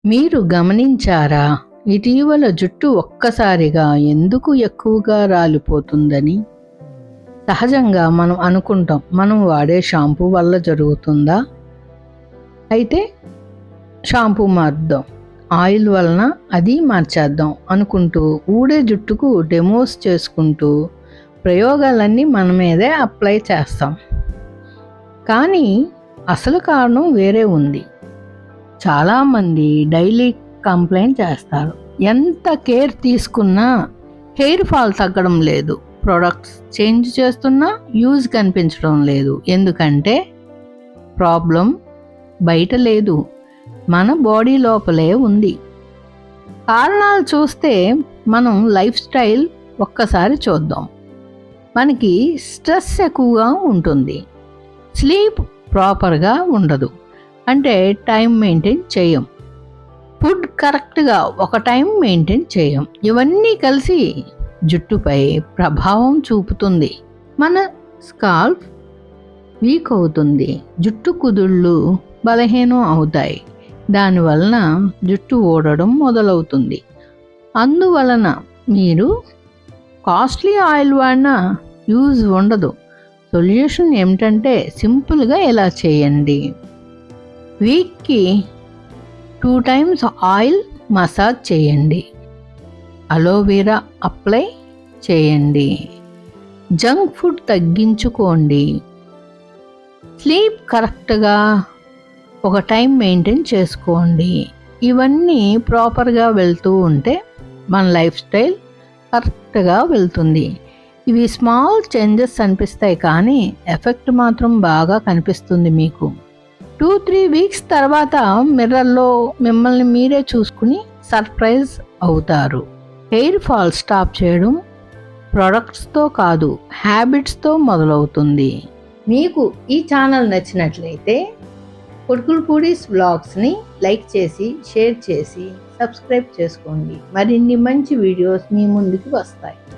మీరు గమనించారా? ఇటీవల జుట్టు ఒక్కసారిగా ఎందుకు ఎక్కువగా రాలిపోతుందని? సహజంగా మనం అనుకుంటాం, మనం వాడే షాంపూ వల్ల జరుగుతుందా? అయితే షాంపూ మార్చుదాం, ఆయిల్ వలన అది మార్చేద్దాం అనుకుంటూ ఊడే జుట్టుకు డెమోస్ చేసుకుంటూ ప్రయోగాలన్నీ మన మీదే అప్లై చేస్తాం. కానీ అసలు కారణం వేరే ఉంది. చాలామంది డైలీ కంప్లైంట్ చేస్తారు, ఎంత కేర్ తీసుకున్నా హెయిర్ ఫాల్ తగ్గడం లేదు, ప్రొడక్ట్స్ చేంజ్ చేస్తున్నా యూజ్ కనిపించడం లేదు. ఎందుకంటే ప్రాబ్లం బయట లేదు, మన బాడీ లోపలే ఉంది. కారణాలు చూస్తే మనం లైఫ్ స్టైల్ ఒక్కసారి చూద్దాం. మనకి స్ట్రెస్ ఎక్కువగా ఉంటుంది, స్లీప్ ప్రాపర్గా ఉండదు, అంటే టైం మెయింటైన్ చేయం, ఫుడ్ కరెక్ట్గా ఒక టైం మెయింటైన్ చేయం. ఇవన్నీ కలిసి జుట్టుపై ప్రభావం చూపుతుంది. మన స్కాల్ప్ వీక్ అవుతుంది, జుట్టు కుదుళ్ళు బలహీనం అవుతాయి, దానివలన జుట్టు ఊడడం మొదలవుతుంది. అందువలన మీరు కాస్ట్లీ ఆయిల్ వాడినా యూజ్ ఉండదు. సొల్యూషన్ ఏమిటంటే సింపుల్గా ఇలా చేయండి. వీక్కి 2 times ఆయిల్ మసాజ్ చేయండి, అలోవెరా అప్లై చేయండి, జంక్ ఫుడ్ తగ్గించుకోండి, స్లీప్ కరెక్ట్గా ఒక టైం మెయింటైన్ చేసుకోండి. ఇవన్నీ ప్రాపర్గా వెళ్తూ ఉంటే మన లైఫ్ స్టైల్ కరెక్ట్గా వెళ్తుంది. ఇవి స్మాల్ చేంజెస్ అనిపిస్తాయి, కానీ ఎఫెక్ట్ మాత్రం బాగా కనిపిస్తుంది. మీకు 2-3 weeks తర్వాత మిర్రర్లో మిమ్మల్ని మీరే చూసుకుని సర్ప్రైజ్ అవుతారు. హెయిర్ ఫాల్ స్టాప్ చేయడం ప్రొడక్ట్స్తో కాదు, హ్యాబిట్స్తో మొదలవుతుంది. మీకు ఈ ఛానల్ నచ్చినట్లయితే కొడుకులపూడిస్ వ్లాగ్స్ని లైక్ చేసి, షేర్ చేసి, సబ్స్క్రైబ్ చేసుకోండి. మరిన్ని మంచి వీడియోస్ మీ ముందుకు వస్తాయి.